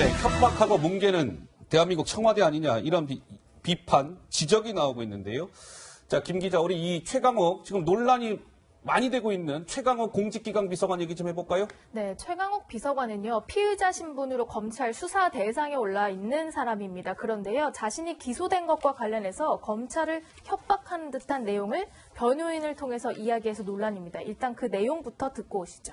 네, 협박하고 뭉개는 대한민국 청와대 아니냐 이런 비판, 지적이 나오고 있는데요. 자, 김 기자, 우리 이 최강욱 지금 논란이 많이 되고 있는 최강욱 공직기강 비서관 얘기 좀 해볼까요? 네, 최강욱 비서관은요, 피의자 신분으로 검찰 수사 대상에 올라 있는 사람입니다. 그런데요, 자신이 기소된 것과 관련해서 검찰을 협박하는 듯한 내용을 변호인을 통해서 이야기해서 논란입니다. 일단 그 내용부터 듣고 오시죠.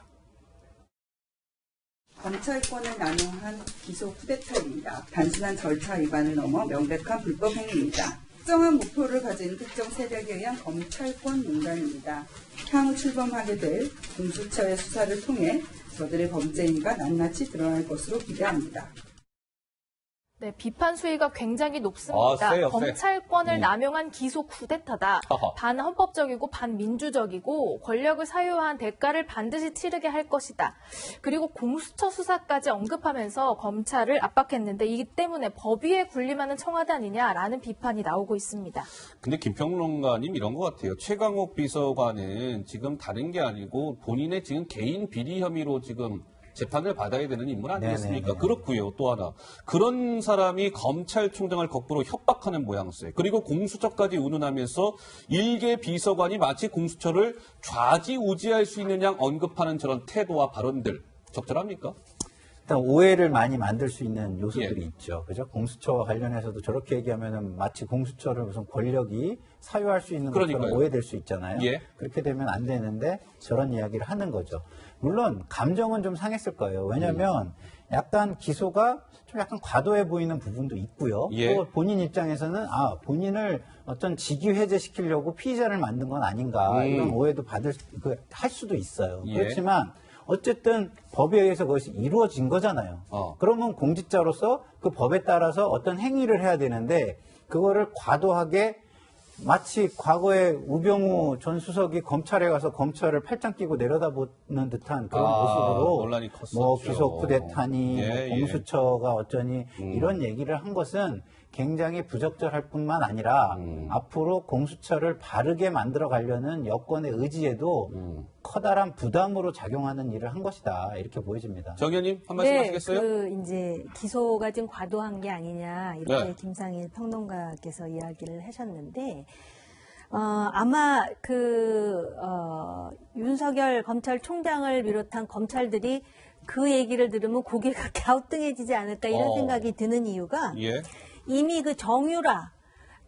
검찰권을 남용한 기소 쿠데타입니다. 단순한 절차 위반을 넘어 명백한 불법 행위입니다. 특정한 목표를 가진 특정 세력에 의한 검찰권 농단입니다. 향후 출범하게 될 공수처의 수사를 통해 저들의 범죄 행위가 낱낱이 드러날 것으로 기대합니다. 네, 비판 수위가 굉장히 높습니다. 세요, 검찰권을 남용한 기소 쿠데타다. 반헌법적이고 반민주적이고 권력을 사유한 대가를 반드시 치르게 할 것이다. 그리고 공수처 수사까지 언급하면서 검찰을 압박했는데 이 때문에 법 위에 군림하는 청와대 아니냐라는 비판이 나오고 있습니다. 근데 김평론가님 이런 것 같아요. 최강욱 비서관은 지금 다른 게 아니고 본인의 지금 개인 비리 혐의로 지금 재판을 받아야 되는 인물 아니겠습니까? 네네네. 그렇고요. 또 하나. 그런 사람이 검찰총장을 거꾸로 협박하는 모양새. 그리고 공수처까지 운운하면서 일개 비서관이 마치 공수처를 좌지우지할 수 있는 양 언급하는 저런 태도와 발언들. 적절합니까? 일단 오해를 많이 만들 수 있는 요소들이 예. 있죠. 그죠? 공수처와 관련해서도 저렇게 얘기하면은 마치 공수처를 무슨 권력이 사유할 수 있는 것처럼 그러니까요. 오해될 수 있잖아요. 예. 그렇게 되면 안 되는데 저런 이야기를 하는 거죠. 물론 감정은 좀 상했을 거예요. 왜냐하면 약간 기소가 좀 약간 과도해 보이는 부분도 있고요. 예. 또 본인 입장에서는 본인을 어떤 직위 해제시키려고 피의자를 만든 건 아닌가 이런 오해도 할 수도 있어요. 예. 그렇지만 어쨌든 법에 의해서 그것이 이루어진 거잖아요. 그러면 공직자로서 그 법에 따라서 어떤 행위를 해야 되는데 그거를 과도하게 마치 과거에 우병우 전 수석이 검찰에 가서 검찰을 팔짱 끼고 내려다보는 듯한 그런 모습으로 논란이 컸었죠. 뭐 기소 쿠데타니 예, 뭐 공수처가 어쩌니 이런 얘기를 한 것은 굉장히 부적절할 뿐만 아니라 앞으로 공수처를 바르게 만들어 가려는 여권의 의지에도 커다란 부담으로 작용하는 일을 한 것이다. 이렇게 보여집니다. 정 의원님 한 말씀 하시겠어요? 이제 기소가 좀 과도한 게 아니냐 이렇게 네. 김상일 평론가께서 이야기를 하셨는데 아마 윤석열 검찰총장을 비롯한 검찰들이 그 얘기를 들으면 고개가 갸우뚱해지지 않을까 이런 생각이 드는 이유가 예. 이미 그 정유라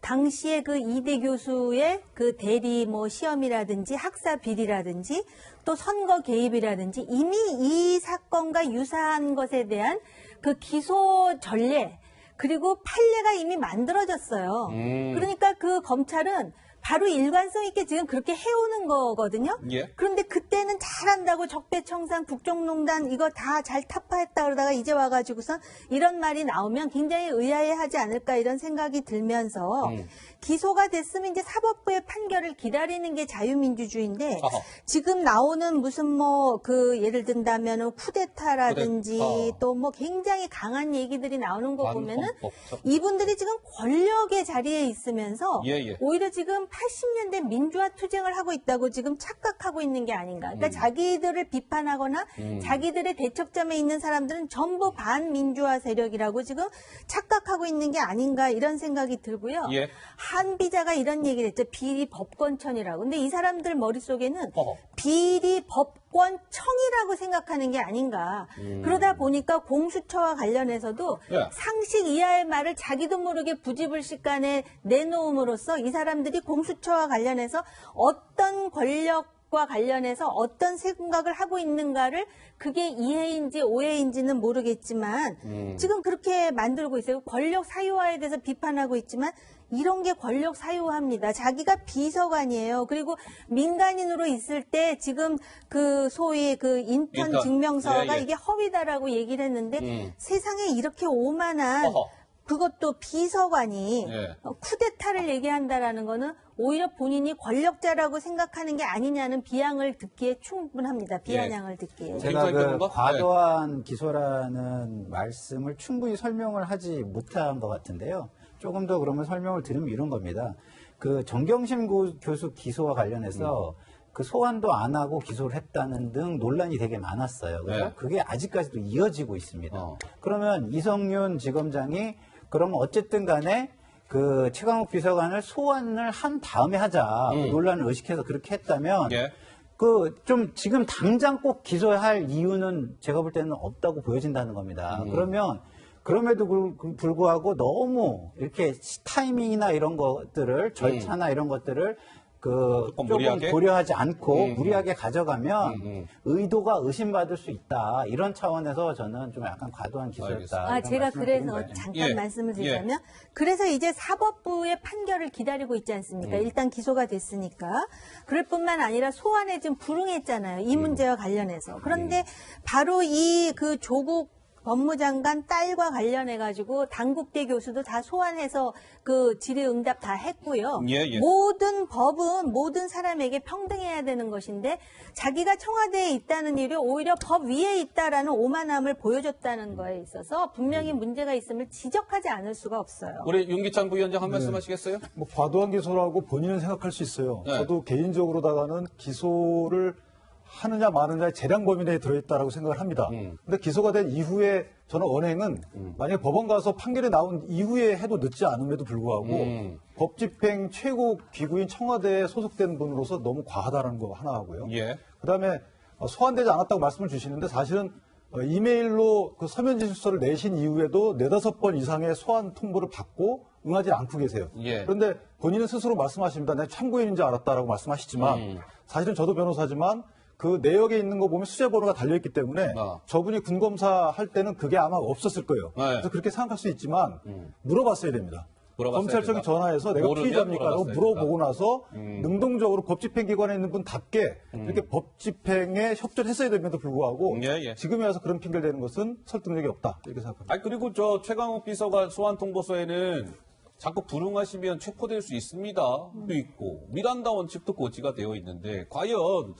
당시에 그 이대 교수의 그 대리 뭐 시험이라든지 학사 비리라든지 또 선거 개입이라든지 이미 이 사건과 유사한 것에 대한 그 기소 전례 그리고 판례가 이미 만들어졌어요. 그러니까 그 검찰은 바로 일관성 있게 지금 그렇게 해오는 거거든요. 예. 그런데 그때는 잘한다고 적폐청산, 국정농단 이거 다 잘 타파했다 그러다가 이제 와가지고선 이런 말이 나오면 굉장히 의아해하지 않을까 이런 생각이 들면서 기소가 됐으면 이제 사법부의 판결을 기다리는 게 자유민주주의인데 지금 나오는 무슨 뭐 예를 든다면은 쿠데타라든지 또 뭐 굉장히 강한 얘기들이 나오는 거 보면은 이분들이 지금 권력의 자리에 있으면서 예. 오히려 지금 80년대 민주화 투쟁을 하고 있다고 지금 착각하고 있는 게 아닌가. 그러니까 자기들을 비판하거나 자기들의 대척점에 있는 사람들은 전부 반민주화 세력이라고 지금 착각하고 있는 게 아닌가 이런 생각이 들고요. 예. 한 비자가 이런 얘기를 했죠. 비리 법권천이라고. 근데 이 사람들 머릿속에는 비리 법권청이라고 생각하는 게 아닌가. 그러다 보니까 공수처와 관련해서도 예. 상식 이하의 말을 자기도 모르게 부지불식간에 내놓음으로써 이 사람들이 공수처와 관련해서 어떤 권력과 관련해서 어떤 생각을 하고 있는가를 그게 이해인지 오해인지는 모르겠지만 지금 그렇게 만들고 있어요. 권력 사유화에 대해서 비판하고 있지만 이런 게 권력 사유화입니다. 자기가 비서관이에요. 그리고 민간인으로 있을 때 지금 소위 인턴 증명서가 예. 이게 허위다라고 얘기를 했는데 세상에 이렇게 오만한 그것도 비서관이 쿠데타를 얘기한다라는 거는 오히려 본인이 권력자라고 생각하는 게 아니냐는 비양을 듣기에 충분합니다. 비아냥을 듣기에. 제가 과도한 기소라는 말씀을 충분히 설명을 하지 못한 것 같은데요. 조금 더 그러면 설명을 드리면 이런 겁니다. 정경심 교수 기소와 관련해서 그 소환도 안 하고 기소를 했다는 등 논란이 되게 많았어요. 그래서 네. 그게 아직까지도 이어지고 있습니다. 그러면 이성윤 지검장이 그러면 어쨌든 간에 그 최강욱 비서관을 소환을 한 다음에 하자 논란을 의식해서 그렇게 했다면 예. 그 좀 지금 당장 꼭 기소할 이유는 제가 볼 때는 없다고 보여진다는 겁니다. 그러면 그럼에도 불구하고 너무 이렇게 타이밍이나 이런 것들을 절차나 이런 것들을 조금 무리하게? 고려하지 않고 무리하게 가져가면 의도가 의심받을 수 있다. 이런 차원에서 저는 좀 약간 과도한 기소였다. 이런 제가 말씀을 그래서 드린 거예요. 잠깐 예. 말씀을 드리자면 그래서 이제 사법부의 판결을 기다리고 있지 않습니까? 일단 기소가 됐으니까. 그럴 뿐만 아니라 소환에 좀 불응했잖아요. 이 문제와 관련해서. 그런데 바로 이 그 조국 법무장관 딸과 관련해가지고 당국대 교수도 다 소환해서 그 질의응답 다 했고요. 예. 모든 법은 모든 사람에게 평등해야 되는 것인데 자기가 청와대에 있다는 일이 오히려 법 위에 있다라는 오만함을 보여줬다는 거에 있어서 분명히 문제가 있음을 지적하지 않을 수가 없어요. 우리 윤기찬 부위원장 한 말씀 하시겠어요? 뭐 과도한 기소라고 본인은 생각할 수 있어요. 네. 저도 개인적으로다가는 기소를 하느냐 마느냐의 재량 범위 내에 들어있다라고 생각을 합니다. 근데 기소가 된 이후에 저는 언행은 만약에 법원 가서 판결이 나온 이후에 해도 늦지 않음에도 불구하고 법 집행 최고 기구인 청와대에 소속된 분으로서 너무 과하다는 거 하나 하고요. 예. 그다음에 소환되지 않았다고 말씀을 주시는데 사실은 이메일로 그 서면지 수서를 내신 이후에도 4-5번 이상의 소환 통보를 받고 응하지 않고 계세요. 예. 그런데 본인은 스스로 말씀하십니다. 내가 참고인인 줄 알았다라고 말씀하시지만 사실은 저도 변호사지만 그 내역에 있는 거 보면 수재번호가 달려있기 때문에 저분이 군검사 할 때는 그게 아마 없었을 거예요. 네. 그래서 그렇게 생각할 수 있지만 물어봤어야 됩니다. 물어봤어야 검찰청에 된다. 전화해서 내가 모르면 피의자입니까라고 물어봤어야 물어보고 나서 능동적으로 법집행기관에 있는 분답게 이렇게 법집행에 협조를 했어야 됨에도 불구하고 예. 지금에 와서 그런 핑계를 대는 것은 설득력이 없다 이렇게 생각합니다. 아니, 그리고 저 최강욱 비서관 소환 통보서에는 자꾸 불응하시면 체포될 수 있습니다. 도 있고 미란다 원칙도 고지가 되어 있는데 과연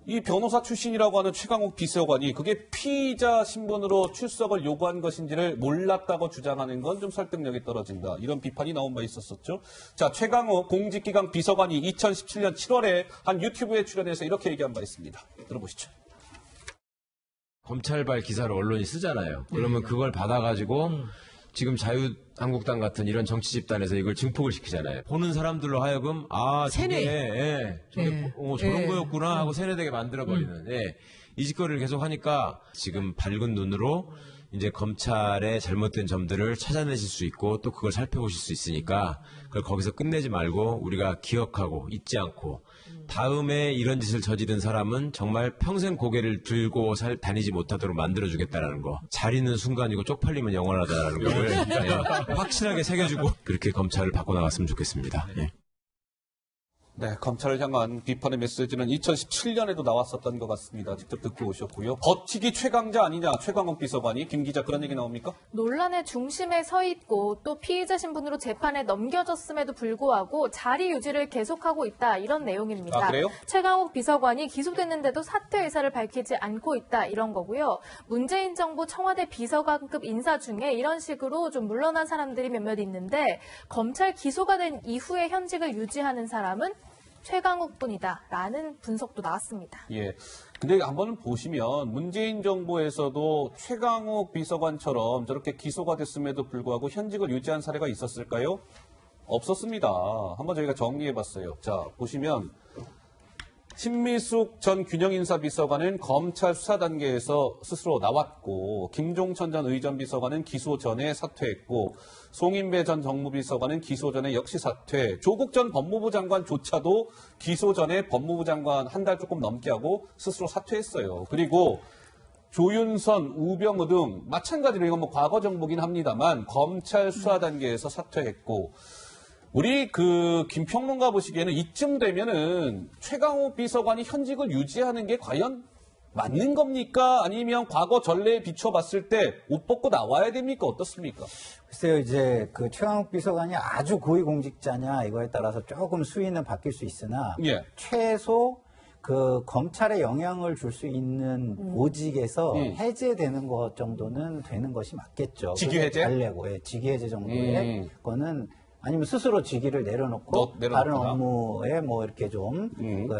이 변호사 출신이라고 하는 최강욱 비서관이 그게 피의자 신분으로 출석을 요구한 것인지를 몰랐다고 주장하는 건 좀 설득력이 떨어진다. 이런 비판이 나온 바 있었었죠. 자, 최강욱 공직기강 비서관이 2017년 7월에 한 유튜브에 출연해서 이렇게 얘기한 바 있습니다. 들어보시죠. 검찰발 기사를 언론이 쓰잖아요. 그러면 그걸 받아가지고 지금 자유한국당 같은 이런 정치 집단에서 이걸 증폭을 시키잖아요. 보는 사람들로 하여금 저게 저런 거였구나 하고 세뇌되게 만들어버리는 이 짓거리를 계속하니까 지금 밝은 눈으로 이제 검찰의 잘못된 점들을 찾아내실 수 있고 또 그걸 살펴보실 수 있으니까 그걸 거기서 끝내지 말고 우리가 기억하고 잊지 않고 다음에 이런 짓을 저지른 사람은 정말 평생 고개를 들고 다니지 못하도록 만들어주겠다라는 거. 잘 있는 순간이고 쪽팔리면 영원하다라는 걸 확실하게 새겨주고 그렇게 검찰을 바꿔나갔으면 좋겠습니다. 네, 검찰을 향한 비판의 메시지는 2017년에도 나왔었던 것 같습니다. 직접 듣고 오셨고요. 버티기 최강자 아니냐, 최강욱 비서관이. 김 기자, 그런 얘기 나옵니까? 논란의 중심에 서 있고 또 피의자 신분으로 재판에 넘겨졌음에도 불구하고 자리 유지를 계속하고 있다. 이런 내용입니다. 아, 그래요? 최강욱 비서관이 기소됐는데도 사퇴 의사를 밝히지 않고 있다. 이런 거고요. 문재인 정부 청와대 비서관급 인사 중에 이런 식으로 좀 물러난 사람들이 몇몇 있는데 검찰 기소가 된 이후에 현직을 유지하는 사람은 최강욱뿐이다라는 분석도 나왔습니다. 예. 근데 한번 보시면 문재인 정부에서도 최강욱 비서관처럼 저렇게 기소가 됐음에도 불구하고 현직을 유지한 사례가 있었을까요? 없었습니다. 한번 저희가 정리해봤어요. 자, 보시면 신미숙 전 균형인사비서관은 검찰 수사 단계에서 스스로 나왔고, 김종천 전 의전비서관은 기소 전에 사퇴했고, 송인배 전 정무비서관은 기소 전에 역시 사퇴, 조국 전 법무부 장관조차도 기소 전에 법무부 장관 한 달 조금 넘게 하고 스스로 사퇴했어요. 그리고 조윤선, 우병우 등 마찬가지로 이건 뭐 과거 정보긴 합니다만 검찰 수사 단계에서 사퇴했고, 우리 김평론가 보시기에는 이쯤 되면은 최강욱 비서관이 현직을 유지하는 게 과연 맞는 겁니까? 아니면 과거 전례에 비춰봤을 때 옷 벗고 나와야 됩니까? 어떻습니까? 글쎄요, 이제 그 최강욱 비서관이 아주 고위공직자냐 이거에 따라서 조금 수위는 바뀔 수 있으나 최소 그 검찰에 영향을 줄 수 있는 보직에서 해제되는 것 정도는 되는 것이 맞겠죠. 직위 해제? 달래고, 직위 해제 정도의 거는 아니면 스스로 직위를 내려놓고 내려놓거나. 다른 업무에 뭐 이렇게 좀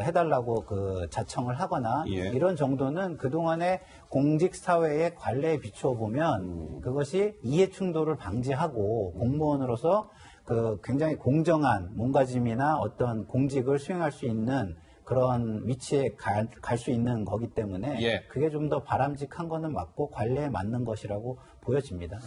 해달라고 그 자청을 하거나 예. 이런 정도는 그동안의 공직 사회의 관례에 비추어 보면 그것이 이해 충돌을 방지하고 공무원으로서 그 굉장히 공정한 몸가짐이나 어떤 공직을 수행할 수 있는 그런 위치에 갈 수 있는 거기 때문에 예. 그게 좀 더 바람직한 거는 맞고 관례에 맞는 것이라고 보여집니다.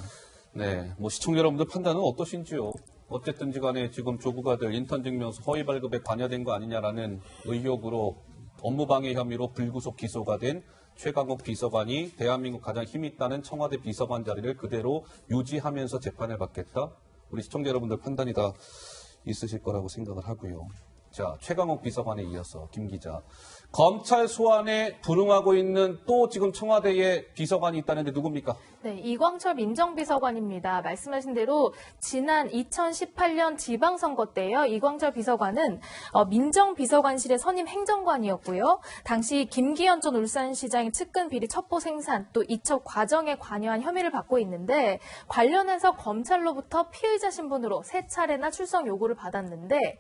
네, 뭐 시청자 여러분들 판단은 어떠신지요? 어쨌든지 간에 지금 조국 아들 인턴 증명서 허위 발급에 관여된 거 아니냐라는 의혹으로 업무방해 혐의로 불구속 기소가 된 최강욱 비서관이 대한민국 가장 힘 있다는 청와대 비서관 자리를 그대로 유지하면서 재판을 받겠다? 우리 시청자 여러분들 판단이 다 있으실 거라고 생각을 하고요. 자, 최강욱 비서관에 이어서 김 기자. 검찰 소환에 불응하고 있는 또 지금 청와대에 비서관이 있다는데 누굽니까? 네, 이광철 민정비서관입니다. 말씀하신 대로 지난 2018년 지방선거 때요. 이광철 비서관은 민정비서관실의 선임 행정관이었고요. 당시 김기현 전 울산시장의 측근 비리 첩보 생산 또 이첩 과정에 관여한 혐의를 받고 있는데 관련해서 검찰로부터 피의자 신분으로 3차례나 출석 요구를 받았는데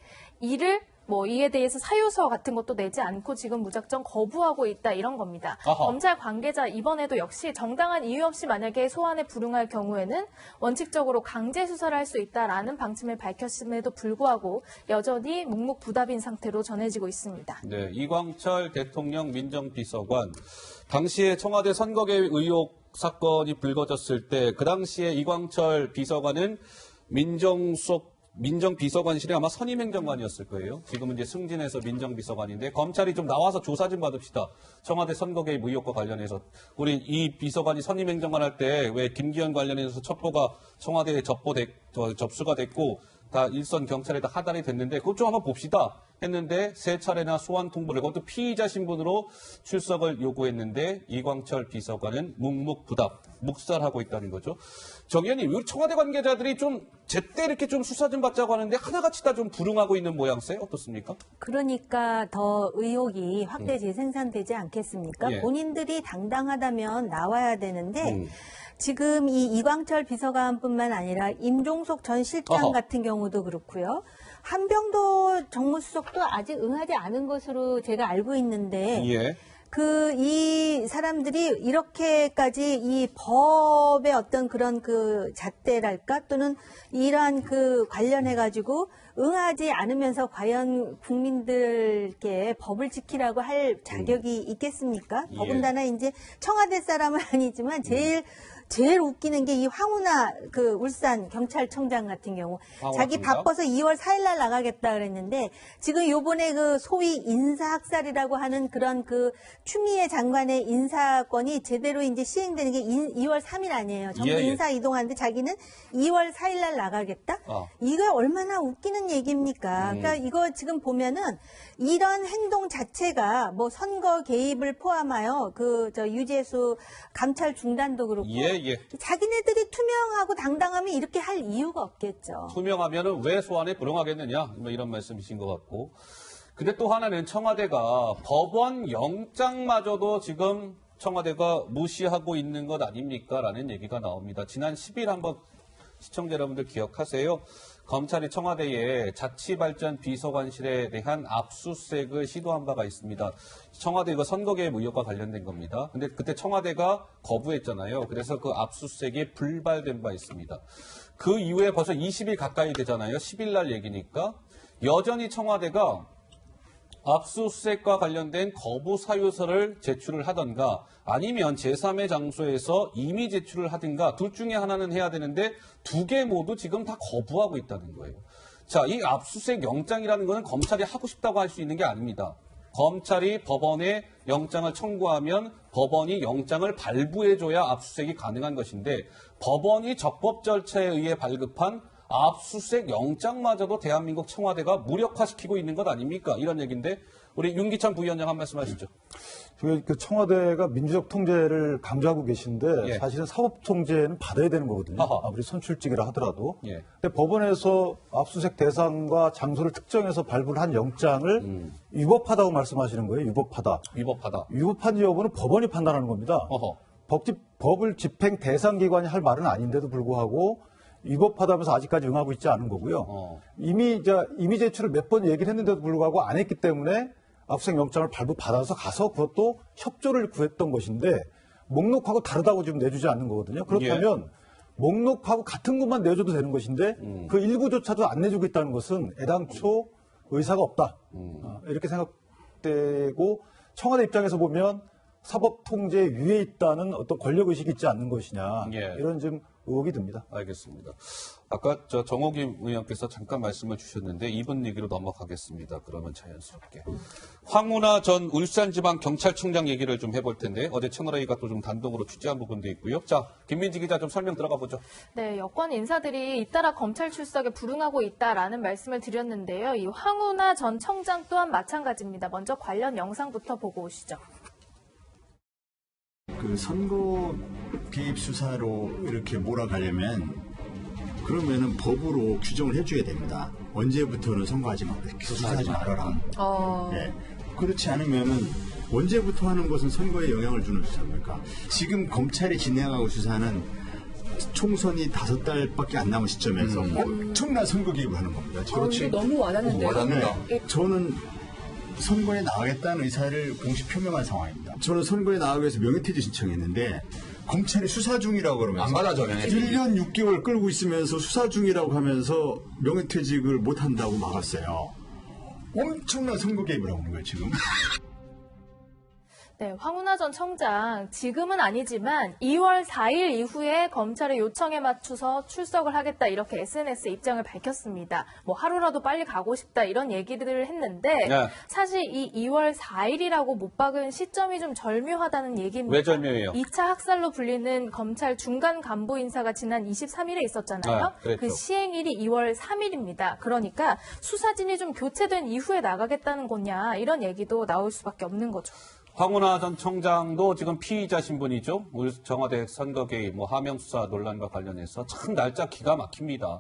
이에 대해서 사유서 같은 것도 내지 않고 지금 무작정 거부하고 있다 이런 겁니다. 아하. 검찰 관계자 이번에도 역시 정당한 이유 없이 만약에 소환에 불응할 경우에는 원칙적으로 강제 수사를 할 수 있다라는 방침을 밝혔음에도 불구하고 여전히 묵묵부답인 상태로 전해지고 있습니다. 네, 이광철 대통령 민정비서관. 당시에 청와대 선거개입 의혹 사건이 불거졌을 때 그 당시에 이광철 비서관은 민정비서관실에 아마 선임행정관이었을 거예요. 지금은 이제 승진해서 민정비서관인데 검찰이 좀 나와서 조사 좀 받읍시다. 청와대 선거개입 의혹과 관련해서 우리 이 비서관이 선임행정관 할 때 왜 김기현 관련해서 첩보가 청와대에 접수가 됐고 다 일선 경찰에 다 하달이 됐는데 그것 좀 한번 봅시다 했는데 3차례나 소환 통보를 그것도 피의자 신분으로 출석을 요구했는데 이광철 비서관은 묵묵부답 묵살하고 있다는 거죠. 정 의원님, 우리 청와대 관계자들이 좀 제때 이렇게 좀 수사 좀 받자고 하는데 하나같이 다 좀 불응하고 있는 모양새 어떻습니까? 그러니까 더 의혹이 확대 재생산되지 않겠습니까? 예. 본인들이 당당하다면 나와야 되는데 지금 이 이광철 비서관뿐만 아니라 임종석 전 실장 어허. 같은 경우도 그렇고요. 한병도 정무수석도 아직 응하지 않은 것으로 제가 알고 있는데 예. 이 사람들이 이렇게까지 이 법의 어떤 그런 그 잣대랄까 또는 이러한 그 관련해가지고 응하지 않으면서 과연 국민들께 법을 지키라고 할 자격이 있겠습니까? 예. 더군다나 이제 청와대 사람은 아니지만 제일 웃기는 게 이 황운하 그 울산 경찰청장 같은 경우 자기 맞습니다. 바빠서 2월 4일 날 나가겠다 그랬는데 지금 요번에 그 소위 인사학살이라고 하는 그런 그 추미애 장관의 인사권이 제대로 이제 시행되는 게 2월 3일 아니에요. 정부 예, 예. 인사 이동하는데 자기는 2월 4일 날 나가겠다? 이거 얼마나 웃기는 얘기입니까? 그러니까 이거 지금 보면은 이런 행동 자체가 뭐 선거 개입을 포함하여 유재수 감찰 중단도 그렇고 예. 자기네들이 투명하고 당당하면 이렇게 할 이유가 없겠죠. 투명하면은 왜 소환에 불응하겠느냐 뭐 이런 말씀이신 것 같고. 근데 또 하나는 청와대가 법원 영장마저도 지금 청와대가 무시하고 있는 것 아닙니까? 라는 얘기가 나옵니다. 지난 10일 한번 시청자 여러분들 기억하세요. 검찰이 청와대에 자치발전 비서관실에 대한 압수수색을 시도한 바가 있습니다. 청와대 이거 선거개입 의혹과 관련된 겁니다. 근데 그때 청와대가 거부했잖아요. 그래서 그 압수수색이 불발된 바 있습니다. 그 이후에 벌써 20일 가까이 되잖아요. 10일 날 얘기니까. 여전히 청와대가 압수수색과 관련된 거부 사유서를 제출을 하던가 아니면 제3의 장소에서 임의 제출을 하든가 둘 중에 하나는 해야 되는데 2개 모두 지금 다 거부하고 있다는 거예요. 자, 이 압수수색 영장이라는 것은 검찰이 하고 싶다고 할 수 있는 게 아닙니다. 검찰이 법원에 영장을 청구하면 법원이 영장을 발부해줘야 압수수색이 가능한 것인데 법원이 적법 절차에 의해 발급한 압수수색 영장마저도 대한민국 청와대가 무력화시키고 있는 것 아닙니까? 이런 얘기인데 우리 윤기찬 부위원장 한 말씀 하시죠. 그 청와대가 민주적 통제를 강조하고 계신데 예. 사실은 사법 통제는 받아야 되는 거거든요. 아하. 아무리 선출직이라 하더라도. 예. 근데 법원에서 압수수색 대상과 장소를 특정해서 발부를 한 영장을 위법하다고 말씀하시는 거예요. 위법하다. 위법하다. 위법한 여부는 법원이 판단하는 겁니다. 어허. 법을 집행 대상 기관이 할 말은 아닌데도 불구하고 위법하다면서 아직까지 응하고 있지 않은 거고요. 이미 제출을 몇 번 얘기를 했는데도 불구하고 안 했기 때문에 압수수색 영장을 발부받아서 가서 그것도 협조를 구했던 것인데 목록하고 다르다고 지금 내주지 않는 거거든요. 그렇다면 목록하고 같은 것만 내줘도 되는 것인데 그 일부조차도 안 내주고 있다는 것은 애당초 의사가 없다. 이렇게 생각되고 청와대 입장에서 보면 사법통제 위에 있다는 어떤 권력의식이 있지 않는 것이냐. 이런 좀 의혹이 듭니다. 알겠습니다. 아까 정호김 의원께서 잠깐 말씀을 주셨는데 이분 얘기로 넘어가겠습니다. 그러면 자연스럽게. 황운하 전 울산지방경찰청장 얘기를 좀 해볼 텐데 어제 채널A가 또 좀 단독으로 취재한 부분도 있고요. 자, 김민지 기자 좀 설명 들어가 보죠. 네, 여권 인사들이 잇따라 검찰 출석에 불응하고 있다라는 말씀을 드렸는데요. 이 황운하 전 청장 또한 마찬가지입니다. 먼저 관련 영상부터 보고 오시죠. 그 선거 개입 수사로 이렇게 몰아가려면 그러면은 법으로 규정을 해줘야 됩니다. 언제부터는 선거하지 마, 수사하지 말아라. 네. 그렇지 않으면은 언제부터 하는 것은 선거에 영향을 주는 수사입니까? 지금 검찰이 진행하고 수사는 총선이 5달밖에 안 남은 시점에서 엄청난 선거 개입을 하는 겁니다. 그렇지. 너무 와닿는데요. 네. 저는 선거에 나가겠다는 의사를 공식 표명한 상황입니다. 저는 선거에 나가기 위해서 명예퇴직 신청했는데 검찰이 수사 중이라고 그러면서 안 받아줘, 명예퇴직. 1년 6개월 끌고 있으면서 수사 중이라고 하면서 명예퇴직을 못한다고 막았어요. 엄청난 선거 개입을 하고 있는 거예요, 지금. 네, 황운하 전 청장 지금은 아니지만 2월 4일 이후에 검찰의 요청에 맞춰서 출석을 하겠다 이렇게 SNS에 입장을 밝혔습니다. 뭐 하루라도 빨리 가고 싶다 이런 얘기들을 했는데 사실 이 2월 4일이라고 못 박은 시점이 좀 절묘하다는 얘기입니다. 왜 절묘해요? 2차 학살로 불리는 검찰 중간 간부 인사가 지난 23일에 있었잖아요. 그 시행일이 2월 3일입니다. 그러니까 수사진이 좀 교체된 이후에 나가겠다는 거냐 이런 얘기도 나올 수밖에 없는 거죠. 황운하 전 청장도 지금 피의자 신분이죠. 우리 청와대 선거 개입, 하명 수사 논란과 관련해서 참 날짜 기가 막힙니다.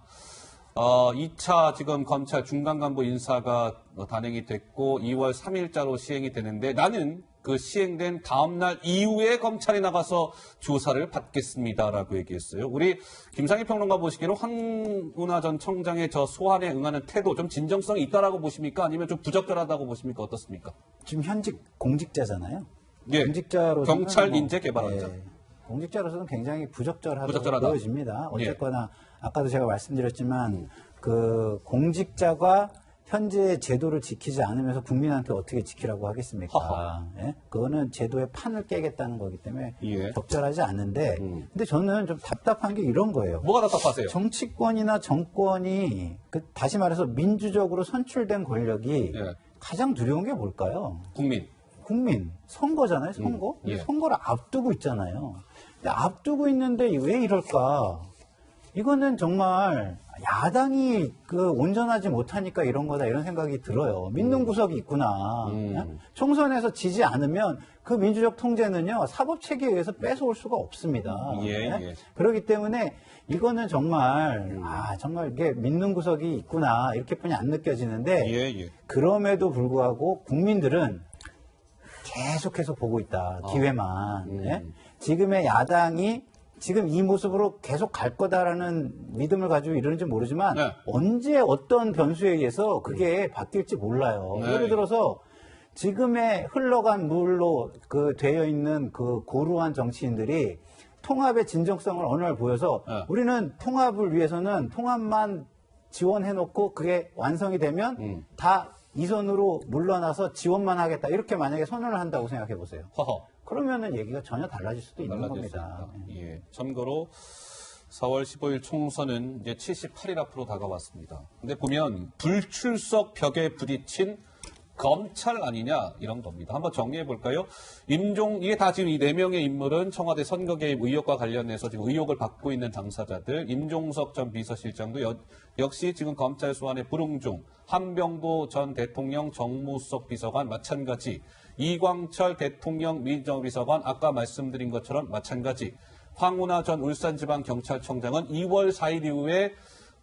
2차 지금 검찰 중간 간부 인사가 단행이 됐고 2월 3일자로 시행이 되는데 나는 그 시행된 다음 날 이후에 검찰에 나가서 조사를 받겠습니다라고 얘기했어요. 우리 김상희 평론가 보시기에는 황운하 전 청장의 저 소환에 응하는 태도 좀 진정성이 있다라고 보십니까? 아니면 좀 부적절하다고 보십니까? 어떻습니까? 지금 현직 공직자잖아요. 예. 공직자로서는 경찰 인재 개발원장. 공직자로서는 굉장히 부적절하다고 부적절하다. 보여집니다. 어쨌거나 아까도 제가 말씀드렸지만 그 공직자가 현재의 제도를 지키지 않으면서 국민한테 어떻게 지키라고 하겠습니까? 예? 그거는 제도의 판을 깨겠다는 거기 때문에 적절하지 않는데 근데 저는 좀 답답한 게 이런 거예요. 뭐가 답답하세요? 정치권이나 정권이 다시 말해서 민주적으로 선출된 권력이 가장 두려운 게 뭘까요? 국민. 선거잖아요, 선거. 선거를 앞두고 있잖아요. 근데 앞두고 있는데 왜 이럴까? 이거는 정말 야당이 온전하지 못하니까 이런 거다 이런 생각이 들어요. 믿는 구석이 있구나. 총선에서 지지 않으면 그 민주적 통제는요 사법 체계에 의해서 뺏어올 수가 없습니다. 그렇기 때문에 이거는 정말 정말 이게 믿는 구석이 있구나 이렇게뿐이 안 느껴지는데 그럼에도 불구하고 국민들은 계속해서 보고 있다. 기회만. 지금의 야당이 지금 이 모습으로 계속 갈 거다라는 믿음을 가지고 이러는지 모르지만 언제 어떤 변수에 의해서 그게 바뀔지 몰라요. 예를 들어서 지금의 흘러간 물로 되어 있는 그 고루한 정치인들이 통합의 진정성을 어느 날 보여서 우리는 통합을 위해서는 통합만 지원해놓고 그게 완성이 되면 다 이 손으로 물러나서 지원만 하겠다. 이렇게 만약에 선언을 한다고 생각해 보세요. 그러면은 얘기가 전혀 달라질 수도 있는 겁니다. 참고로 4월 15일 총선은 이제 78일 앞으로 다가왔습니다. 근데 보면 불출석 벽에 부딪힌 검찰 아니냐 이런 겁니다. 한번 정리해 볼까요? 이게 다 지금 이 4명의 인물은 청와대 선거 개입 의혹과 관련해서 지금 의혹을 받고 있는 당사자들. 임종석 전 비서실장도 역시 지금 검찰 소환에 불응 중. 한병도 전 대통령 정무수석 비서관 마찬가지. 이광철 대통령 민정비서관 아까 말씀드린 것처럼 마찬가지. 황운하 전 울산지방경찰청장은 2월 4일 이후에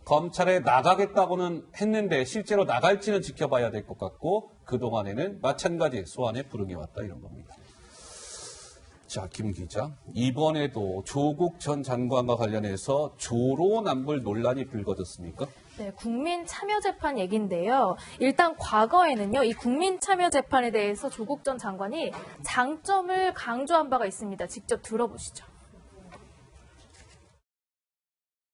검찰에 나가겠다고는 했는데 실제로 나갈지는 지켜봐야 될 것 같고 그동안에는 마찬가지 소환에 불응해 왔다 이런 겁니다. 자, 김 기자. 이번에도 조국 전 장관과 관련해서 조로남불 논란이 불거졌습니까? 네, 국민참여재판 얘기인데요. 일단 과거에는요, 이 국민참여재판에 대해서 조국 전 장관이 장점을 강조한 바가 있습니다. 직접 들어보시죠.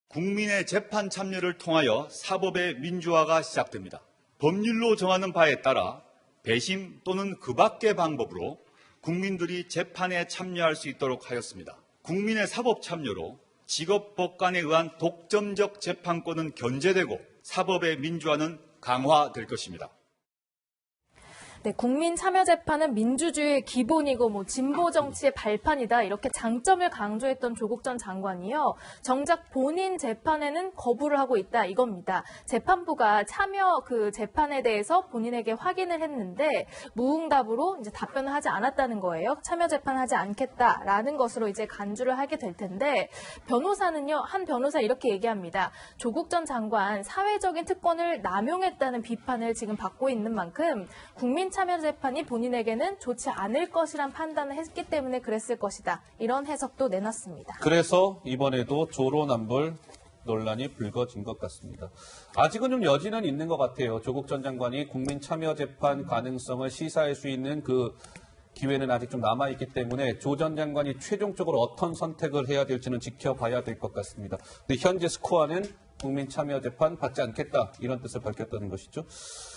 국민의 재판 참여를 통하여 사법의 민주화가 시작됩니다. 법률로 정하는 바에 따라 배심 또는 그 밖의 방법으로 국민들이 재판에 참여할 수 있도록 하였습니다. 국민의 사법 참여로 직업법관에 의한 독점적 재판권은 견제되고 사법의 민주화는 강화될 것입니다. 네, 국민참여재판은 민주주의의 기본이고 진보 정치의 발판이다 이렇게 장점을 강조했던 조국 전 장관이요. 정작 본인 재판에는 거부를 하고 있다 이겁니다. 재판부가 참여 그 재판에 대해서 본인에게 확인을 했는데 무응답으로 이제 답변을 하지 않았다는 거예요. 참여재판하지 않겠다라는 것으로 이제 간주를 하게 될 텐데 변호사는요. 한 변호사 이렇게 얘기합니다. 조국 전 장관 사회적인 특권을 남용했다는 비판을 지금 받고 있는 만큼 참여재판이 본인에게는 좋지 않을 것이란 판단을 했기 때문에 그랬을 것이다. 이런 해석도 내놨습니다. 그래서 이번에도 조로남불 논란이 불거진 것 같습니다. 아직은 좀 여지는 있는 것 같아요. 조국 전 장관이 국민참여재판 가능성을 시사할 수 있는 그 기회는 아직 좀 남아있기 때문에 조 전 장관이 최종적으로 어떤 선택을 해야 될지는 지켜봐야 될 것 같습니다. 근데 현재 스코어는 국민참여재판 받지 않겠다 이런 뜻을 밝혔다는 것이죠.